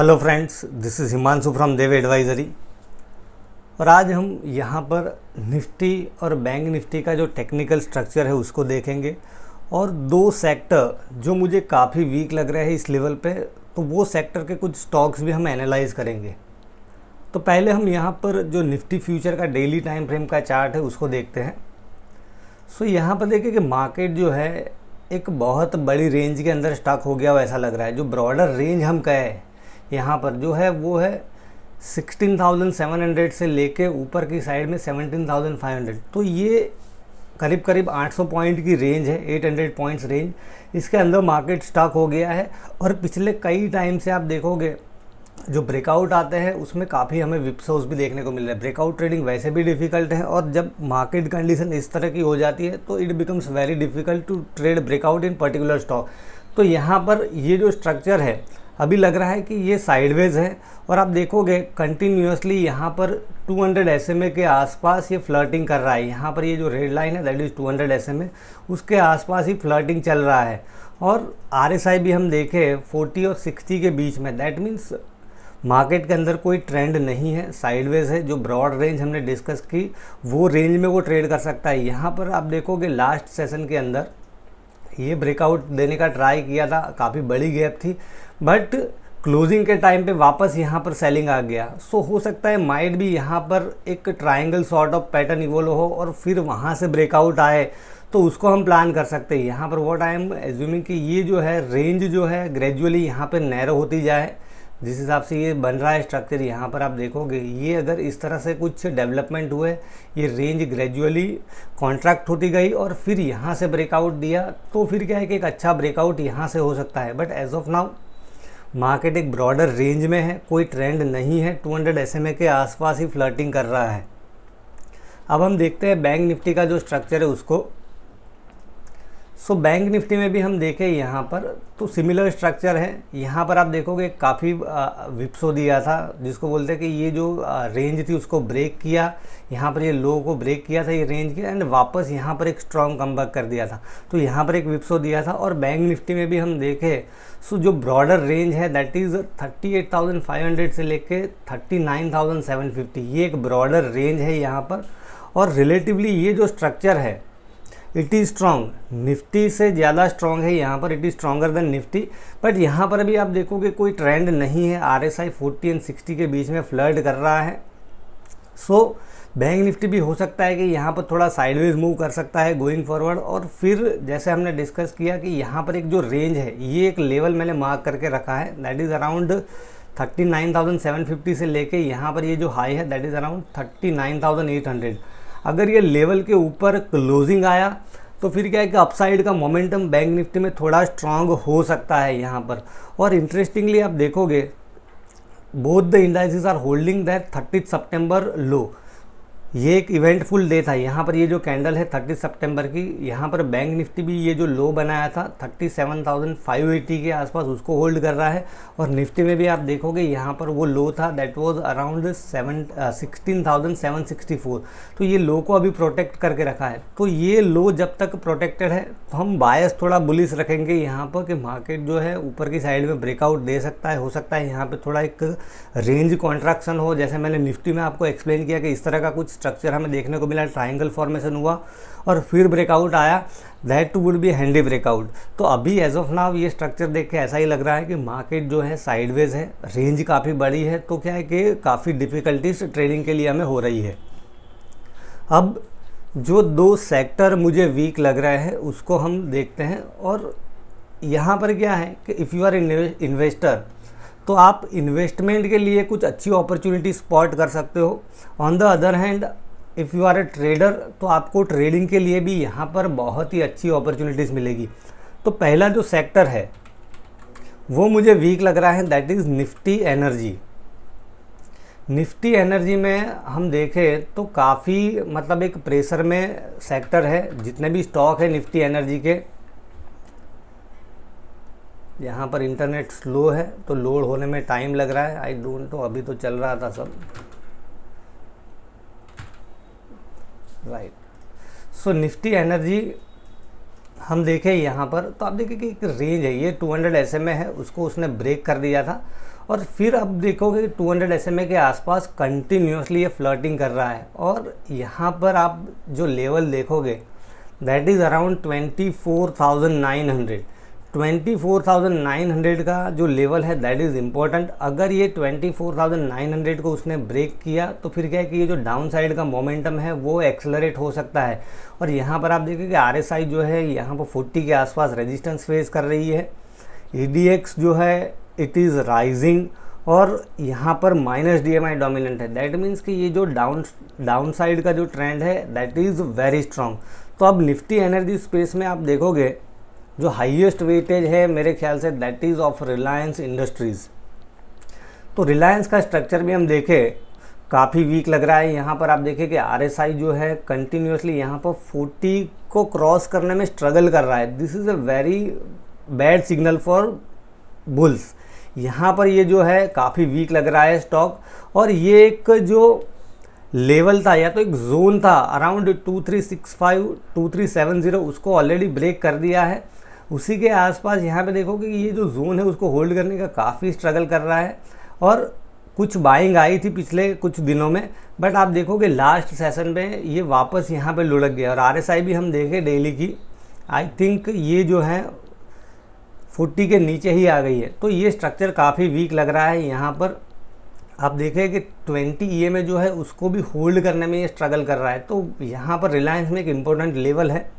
Hello friends, this is Himanshu from Dev advisory. और आज हम यहाँ पर निफ्टी और बैंक निफ्टी का जो टेक्निकल स्ट्रक्चर है उसको देखेंगे और दो सेक्टर जो मुझे काफ़ी वीक लग रहे हैं इस लेवल पे, तो वो सेक्टर के कुछ स्टॉक्स भी हम एनालाइज करेंगे। तो पहले हम यहाँ पर जो निफ्टी फ्यूचर का डेली टाइम फ्रेम का चार्ट है उसको देखते हैं। सो यहाँ पर देखिए कि मार्केट जो है एक बहुत बड़ी रेंज के अंदर स्टक हो गया वैसा लग रहा है। जो ब्रॉडर रेंज हम कहें यहाँ पर जो है वो है 16,700 से लेके ऊपर की साइड में 17,500। तो ये करीब करीब 800 पॉइंट की रेंज है, 800 पॉइंट्स रेंज। इसके अंदर मार्केट स्टक हो गया है और पिछले कई टाइम से आप देखोगे जो ब्रेकआउट आते हैं उसमें काफ़ी हमें विप्सोस भी देखने को मिल रहा है। ब्रेकआउट ट्रेडिंग वैसे भी डिफ़िकल्ट है और जब मार्केट कंडीशन इस तरह की हो जाती है तो it becomes very difficult to trade breakout in particular stock. तो यहाँ पर ये जो स्ट्रक्चर है अभी लग रहा है कि ये साइडवेज है और आप देखोगे कंटिन्यूसली यहाँ पर 200 SMA के आसपास ये फ्लर्टिंग कर रहा है। यहाँ पर ये जो रेड लाइन है दैट इज़ 200 SMA, उसके आसपास ही फ्लर्टिंग चल रहा है। और RSI भी हम देखें 40 और 60 के बीच में, दैट मीन्स मार्केट के अंदर कोई ट्रेंड नहीं है, साइडवेज है। जो ब्रॉड रेंज हमने डिस्कस की वो रेंज में वो ट्रेड कर सकता है। यहाँ पर आप देखोगे लास्ट सेशन के अंदर ये ब्रेकआउट देने का ट्राई किया था, काफ़ी बड़ी गैप थी, बट क्लोजिंग के टाइम पे वापस यहाँ पर सेलिंग आ गया। सो हो सकता है माइट भी यहाँ पर एक triangle sort of pattern evolve हो और फिर वहाँ से ब्रेकआउट आए तो उसको हम प्लान कर सकते हैं। यहाँ पर व्हाट आई एम एज्यूमिंग कि ये जो है रेंज जो है ग्रेजुअली यहाँ पे नैरो होती जाए। जिस हिसाब से ये बन रहा है स्ट्रक्चर, यहाँ पर आप देखोगे ये अगर इस तरह से कुछ डेवलपमेंट हुए, ये रेंज ग्रेजुअली कॉन्ट्रैक्ट होती गई और फिर यहाँ से ब्रेकआउट दिया तो फिर क्या है कि एक अच्छा ब्रेकआउट यहाँ से हो सकता है। But as of now market एक ब्रॉडर रेंज में है, कोई ट्रेंड नहीं है, 200 SMA के आसपास ही फ्लर्टिंग कर रहा है। अब हम देखते हैं बैंक निफ्टी का जो स्ट्रक्चर है उसको। सो बैंक निफ्टी में भी हम देखें यहाँ पर तो सिमिलर स्ट्रक्चर है। यहाँ पर आप देखोगे काफ़ी विप्सो दिया था, जिसको बोलते हैं कि ये जो रेंज थी उसको ब्रेक किया, यहाँ पर ये लो को ब्रेक किया था ये रेंज के, एंड वापस यहाँ पर एक स्ट्रॉन्ग कमबैक कर दिया था। तो यहाँ पर एक विप्सो दिया था। और बैंक निफ्टी में भी हम देखें सो जो ब्रॉडर रेंज है दैट इज़ 38,500 से लेके 39,750, ये एक ब्रॉडर रेंज है यहाँ पर। और रिलेटिवली ये जो स्ट्रक्चर है इट इज़ स्ट्रॉन्ग, निफ्टी से ज़्यादा स्ट्रॉन्ग है यहाँ पर, it is stronger than Nifty. But यहाँ पर भी आप देखोगे कोई ट्रेंड नहीं है, RSI 40 एंड 60 के बीच में फ्लर्ट कर रहा है। सो बैंक निफ्टी भी हो सकता है कि यहाँ पर थोड़ा साइडवेज मूव कर सकता है गोइंग फॉरवर्ड। और फिर जैसे हमने डिस्कस किया कि यहाँ पर एक जो रेंज है ये एक लेवल मैंने मार्क करके रखा है दैट इज़ अराउंड 39,750 से लेके यहाँ पर ये जो हाई है दैट इज़ अराउंड 39,800। अगर ये लेवल के ऊपर क्लोजिंग आया तो फिर क्या है कि अपसाइड का मोमेंटम बैंक निफ्टी में थोड़ा स्ट्रांग हो सकता है यहाँ पर। और इंटरेस्टिंगली आप देखोगे both the indices are holding that 30 सितंबर लो। ये एक इवेंटफुल डे था। यहाँ पर ये जो कैंडल है 30 सितंबर की, यहाँ पर बैंक निफ्टी भी ये जो लो बनाया था 37,580 के आसपास उसको होल्ड कर रहा है। और निफ्टी में भी आप देखोगे यहाँ पर वो लो था दैट वाज अराउंड 16,764। तो ये लो को अभी प्रोटेक्ट करके रखा है। तो ये लो जब तक प्रोटेक्टेड है तो हम बायस थोड़ा बुलिश रखेंगे यहाँ पर कि मार्केट जो है ऊपर की साइड में ब्रेकआउट दे सकता है। हो सकता है यहाँ पर थोड़ा एक रेंज कॉन्ट्रैक्शन हो, जैसे मैंने निफ्टी में आपको एक्सप्लेन किया कि इस तरह का कुछ स्ट्रक्चर हमें देखने को मिला, ट्रायंगल फॉर्मेशन हुआ और फिर ब्रेकआउट आया, that would be handy breakout. तो अभी एज ऑफ नाउ ये स्ट्रक्चर देख के ऐसा ही लग रहा है कि मार्केट जो है साइडवेज है, रेंज काफ़ी बड़ी है, तो क्या है कि काफ़ी डिफ़िकल्टीज ट्रेडिंग के लिए हमें हो रही है। अब जो दो सेक्टर मुझे वीक लग रहे हैं उसको हम देखते हैं। और यहाँ पर क्या है कि इफ़ यू आर इन्वेस्टर तो आप इन्वेस्टमेंट के लिए कुछ अच्छी अपॉर्चुनिटी स्पॉट कर सकते हो। On the other hand if you are a trader तो आपको ट्रेडिंग के लिए भी यहाँ पर बहुत ही अच्छी अपॉर्चुनिटीज़ मिलेगी। तो पहला जो सेक्टर है वो मुझे वीक लग रहा है that is Nifty energy. Nifty energy में हम देखें तो काफ़ी मतलब एक प्रेशर में सेक्टर है। जितने भी स्टॉक है निफ्टी एनर्जी के, यहाँ पर इंटरनेट स्लो है तो लोड होने में टाइम लग रहा है, आई डोंट नो, अभी तो चल रहा था सब राइट। सो निफ्टी एनर्जी हम देखें यहाँ पर तो आप देखिए कि एक रेंज है, ये 200 SMA है, उसको उसने ब्रेक कर दिया था और फिर अब देखोगे 200 SMA के आसपास कंटिन्यूसली ये फ्लर्टिंग कर रहा है, और यहाँ पर आप जो लेवल देखोगे दैट इज़ अराउंड 24,900। 24,900 का जो लेवल है दैट इज़ इम्पोर्टेंट। अगर ये 24,900 को उसने ब्रेक किया तो फिर क्या है कि ये जो डाउन साइड का मोमेंटम है वो एक्सेलरेट हो सकता है। और यहाँ पर आप देखिए कि RSI जो है यहाँ पर 40 के आसपास रेजिस्टेंस फेस कर रही है। EDX जो है इट इज़ राइजिंग, और यहाँ पर माइनस DMI डोमिनेंट है। दैट मीन्स कि ये जो डाउन साइड का जो ट्रेंड है दैट इज़ वेरी स्ट्रॉन्ग। तो अब निफ्टी एनर्जी स्पेस में आप देखोगे जो हाईएस्ट वेटेज है मेरे ख्याल say that is of Reliance industries. तो रिलायंस का स्ट्रक्चर भी हम देखें काफ़ी वीक लग रहा है। यहाँ पर आप देखें कि RSI जो है कंटिन्यूसली यहाँ पर 40 को क्रॉस करने में स्ट्रगल कर रहा है। This is a very bad signal for bulls. यहाँ पर ये जो है काफ़ी वीक लग रहा है स्टॉक, और ये एक जो लेवल था या तो एक जोन था अराउंड 2365 2370 उसको ऑलरेडी ब्रेक कर दिया है। उसी के आसपास यहाँ पे देखोगे कि ये जो जोन है उसको होल्ड करने का काफ़ी स्ट्रगल कर रहा है, और कुछ बाइंग आई थी पिछले कुछ दिनों में, बट आप देखोगे लास्ट सेशन में ये वापस यहाँ पे लुढ़क गया। और RSI भी हम देखें डेली की, आई थिंक ये जो है 40 के नीचे ही आ गई है। तो ये स्ट्रक्चर काफ़ी वीक लग रहा है। यहाँ पर आप देखें कि 20 EMA जो है उसको भी होल्ड करने में ये स्ट्रगल कर रहा है। तो यहाँ पर रिलायंस में एक इम्पोर्टेंट लेवल है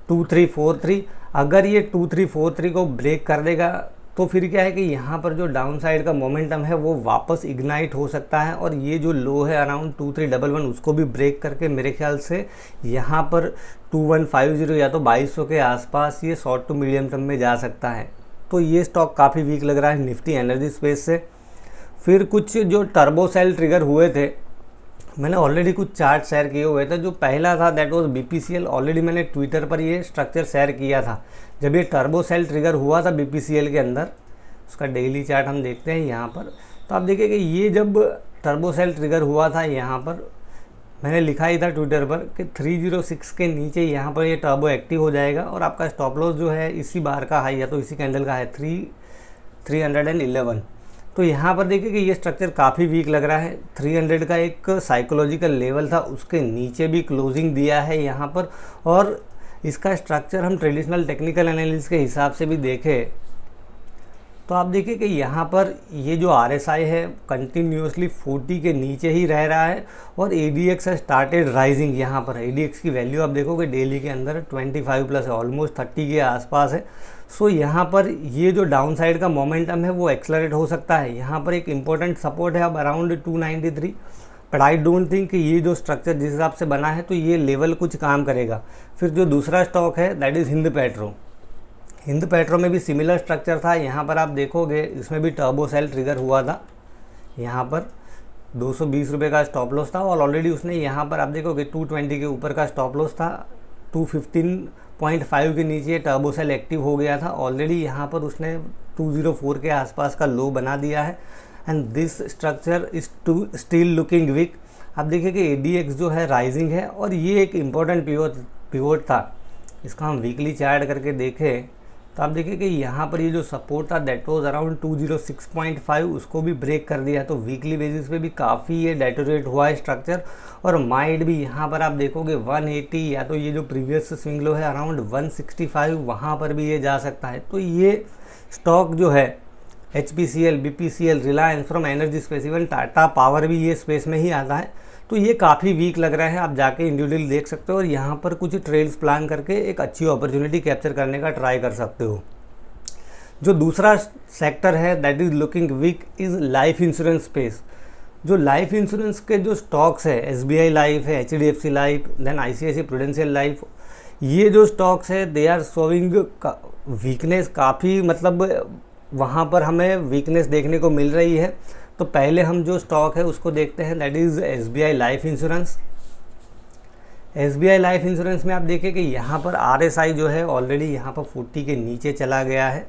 2343। अगर ये 2343 को ब्रेक कर देगा तो फिर क्या है कि यहाँ पर जो डाउन साइड का मोमेंटम है वो वापस इग्नाइट हो सकता है, और ये जो लो है अराउंड 2311 उसको भी ब्रेक करके मेरे ख्याल से यहाँ पर 2150 या तो 2200 के आसपास ये शॉर्ट टू मीडियम टर्म में जा सकता है। तो ये स्टॉक काफ़ी वीक लग रहा है निफ्टी एनर्जी स्पेस से। फिर कुछ जो टर्बो सेल ट्रिगर हुए थे, मैंने ऑलरेडी कुछ चार्ट शेयर किए हुए थे। जो पहला था दैट वाज BPCL, ऑलरेडी मैंने ट्विटर पर ये स्ट्रक्चर शेयर किया था। जब ये टर्बो सेल ट्रिगर हुआ था BPCL के अंदर, उसका डेली चार्ट हम देखते हैं यहाँ पर। तो आप देखिए कि ये जब टर्बो सेल ट्रिगर हुआ था यहाँ पर मैंने लिखा ही था ट्विटर पर कि 306 के नीचे यहाँ पर ये टर्बो एक्टिव हो जाएगा, और आपका स्टॉप लॉस जो है इसी बार का हाई या तो इसी कैंडल का है 311। तो यहाँ पर देखिए कि ये स्ट्रक्चर काफ़ी वीक लग रहा है। 300 का एक साइकोलॉजिकल लेवल था, उसके नीचे भी क्लोजिंग दिया है यहाँ पर। और इसका स्ट्रक्चर हम ट्रेडिशनल टेक्निकल एनालिसिस के हिसाब से भी देखें तो आप देखिए कि यहाँ पर ये जो RSI है कंटिन्यूसली 40 के नीचे ही रह रहा है, और ADX है स्टार्टेड राइजिंग। यहाँ पर ADX की वैल्यू आप देखोगे डेली के अंदर 25 प्लस है, ऑलमोस्ट 30 के आसपास है। सो यहाँ पर ये जो डाउन साइड का मोमेंटम है वो एक्सेलरेट हो सकता है। यहाँ पर एक इम्पोर्टेंट सपोर्ट है अब around 293, but I don't think कि ये जो स्ट्रक्चर जिस हिसाब से बना है तो ये लेवल कुछ काम करेगा। फिर जो दूसरा स्टॉक है that is Hind petro. Hind petro में भी सिमिलर स्ट्रक्चर था। यहाँ पर आप देखोगे इसमें भी टर्बो सेल ट्रिगर हुआ था। यहाँ पर 220 रुपये का स्टॉप लॉस था, और ऑलरेडी उसने यहाँ पर आप देखोगे 220 के ऊपर का स्टॉप लॉस था। 215.5 के नीचे टर्बो सेल एक्टिव हो गया था ऑलरेडी। यहाँ पर उसने 204 के आसपास का लो बना दिया है, and this structure is still looking weak. आप देखिए कि ADX जो है राइजिंग है, और ये एक इम्पॉर्टेंट पिवोट था। इसका हम वीकली चार्ट करके देखें तो आप देखिए कि यहाँ पर ये जो सपोर्ट था दैट वाज अराउंड 206.5, उसको भी ब्रेक कर दिया। तो वीकली बेसिस पे भी काफ़ी ये डेटोरेट हुआ है स्ट्रक्चर, और माइट भी यहाँ पर आप देखोगे 180 या तो ये जो प्रीवियस स्विंग लो है अराउंड 165, वहाँ पर भी ये जा सकता है। तो ये स्टॉक जो है HPCL, BPCL, Reliance from energy space, even Tata power भी ये स्पेस में ही आता है। तो ये काफ़ी वीक लग रहा है। आप जाके इंडिविजुअली देख सकते हो, और यहाँ पर कुछ ट्रेड्स प्लान करके एक अच्छी अपॉर्चुनिटी कैप्चर करने का ट्राई कर सकते हो। जो दूसरा सेक्टर है that is looking weak is life insurance space. जो लाइफ इंश्योरेंस के जो स्टॉक्स है, SBI लाइफ है, HDFC life, then ICICI prudential life, ये जो स्टॉक्स है दे आर शोइंग वीकनेस काफ़ी, मतलब वहाँ पर हमें वीकनेस देखने को मिल रही है। तो पहले हम जो स्टॉक है उसको देखते हैं that is SBI life insurance. SBI life insurance में आप देखें कि यहाँ पर RSI जो है ऑलरेडी यहाँ पर 40 के नीचे चला गया है।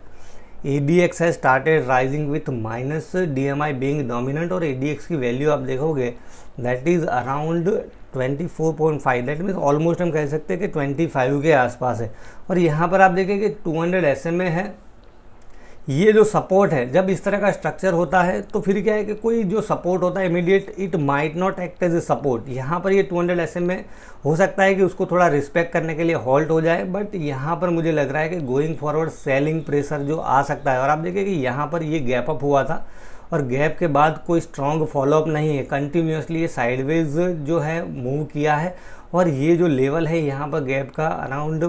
ADX है started rising with minus DMI being dominant, और ADX की वैल्यू आप देखोगे that is around 24.5, that means almost हम कह सकते हैं कि 25 के आसपास है। और यहाँ पर आप देखें कि 200 SMA है, ये जो सपोर्ट है, जब इस तरह का स्ट्रक्चर होता है तो फिर क्या है कि कोई जो सपोर्ट होता है immediate it might not act as a support. यहाँ पर ये 200 SM में हो सकता है कि उसको थोड़ा रिस्पेक्ट करने के लिए हॉल्ट हो जाए, बट यहाँ पर मुझे लग रहा है कि गोइंग फॉरवर्ड सेलिंग प्रेशर जो आ सकता है। और आप देखिए कि यहाँ पर ये गैप अप हुआ था और गैप के बाद कोई स्ट्रॉन्ग फॉलोअप नहीं है, कंटिन्यूसली ये साइडवेज जो है मूव किया है। और ये जो लेवल है यहाँ पर गैप का अराउंड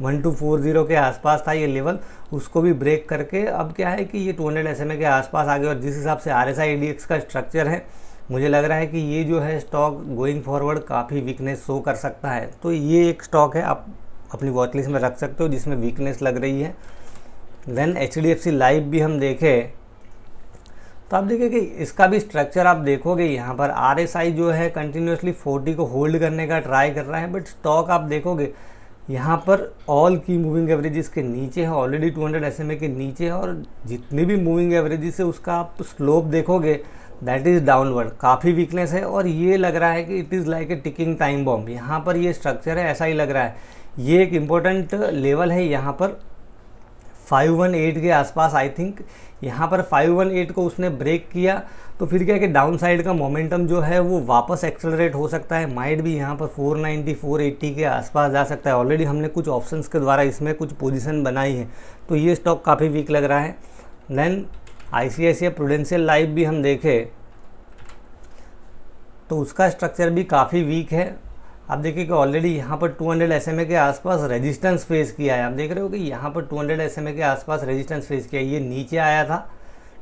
1240 के आसपास था ये लेवल, उसको भी ब्रेक करके अब क्या है कि ये 200 SMA के आसपास आ गया। और जिस हिसाब से RSI IDX का स्ट्रक्चर है, मुझे लग रहा है कि ये जो है स्टॉक गोइंग फॉरवर्ड काफ़ी वीकनेस शो कर सकता है। तो ये एक स्टॉक है, आप अपनी वॉच लिस्ट में रख सकते हो जिसमें वीकनेस लग रही है। देन HDFC लाइफ भी हम देखें तो आप देखिए कि इसका भी स्ट्रक्चर आप देखोगे, यहाँ पर RSI जो है कंटिन्यूसली 40 को होल्ड करने का ट्राई कर रहा है, बट स्टॉक आप देखोगे यहाँ पर ऑल की मूविंग एवरेजेस के नीचे है, ऑलरेडी 200 SMA के नीचे है। और जितनी भी मूविंग एवरेजेस है उसका आप स्लोप देखोगे दैट इज़ डाउनवर्ड, काफ़ी वीकनेस है। और ये लग रहा है कि it is like a ticking time bomb, यहाँ पर ये स्ट्रक्चर है, ऐसा ही लग रहा है। ये एक इम्पोर्टेंट लेवल है यहाँ पर 518 के आसपास। आई थिंक यहाँ पर 518 को उसने ब्रेक किया तो फिर क्या है कि डाउन साइड का मोमेंटम जो है वो वापस एक्सेलरेट हो सकता है, माइट भी यहाँ पर 490 480 के आसपास जा सकता है। ऑलरेडी हमने कुछ ऑप्शंस के द्वारा इसमें कुछ पोजीशन बनाई है, तो ये स्टॉक काफ़ी वीक लग रहा है। देन ICICI प्रूडेंशियल लाइफ भी हम देखें तो उसका स्ट्रक्चर भी काफ़ी वीक है। आप देखिए कि ऑलरेडी यहाँ पर 200 SMA के आसपास रेजिस्टेंस फेस किया है। आप देख रहे हो कि यहाँ पर 200 SMA के आसपास रेजिस्टेंस फेस किया, ये नीचे आया था,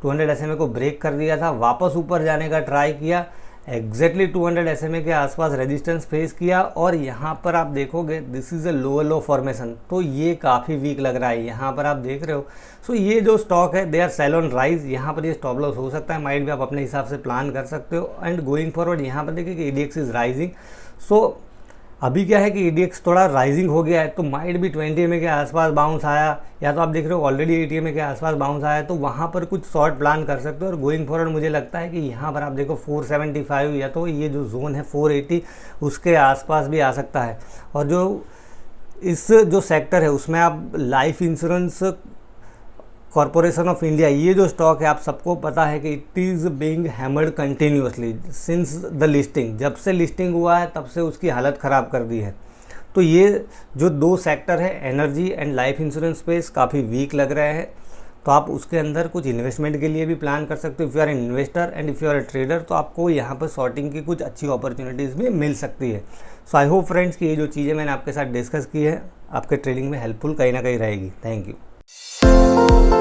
200 SMA को ब्रेक कर दिया था, वापस ऊपर जाने का ट्राई किया, एग्जैक्टली 200 SMA के आसपास रेजिस्टेंस फेस किया। और यहाँ पर आप देखोगे this is a lower low formation, तो ये काफ़ी वीक लग रहा है, यहाँ पर आप देख रहे हो। सो ये जो स्टॉक है they are sell on rise, यहाँ पर ये स्टॉप लॉस हो सकता है, माइट भी आप अपने हिसाब से प्लान कर सकते हो। एंड गोइंग फॉरवर्ड यहाँ पर देखिए कि EDX इज़ राइजिंग। सो अभी क्या है कि EDX थोड़ा राइजिंग हो गया है, तो माइट भी 20 SMA के आसपास बाउंस आया, या तो आप देख रहे हो ऑलरेडी 80 SMA के आसपास बाउंस आया, तो वहाँ पर कुछ शॉर्ट प्लान कर सकते हो। और गोइंग फॉरवर्ड मुझे लगता है कि यहाँ पर आप देखो 475 या तो ये जो जोन है 480 उसके आसपास भी आ सकता है। और जो इस जो सेक्टर है उसमें आप life insurance corporation of India, ये जो स्टॉक है आप सबको पता है कि it is being hammered continuously since the listing, जब से लिस्टिंग हुआ है तब से उसकी हालत ख़राब कर दी है। तो ये जो दो सेक्टर है energy and life insurance space काफ़ी वीक लग रहे हैं, तो आप उसके अंदर कुछ इन्वेस्टमेंट के लिए भी प्लान कर सकते हो। If you are an investor and if you are a trader, तो आपको यहाँ पर शॉर्टिंग की कुछ अच्छी अपॉर्चुनिटीज़ भी मिल सकती है। सो आई होप फ्रेंड्स कि ये जो चीज़ें मैंने आपके साथ डिस्कस की है आपके ट्रेडिंग में हेल्पफुल कहीं ना कहीं रहेगी। Thank you.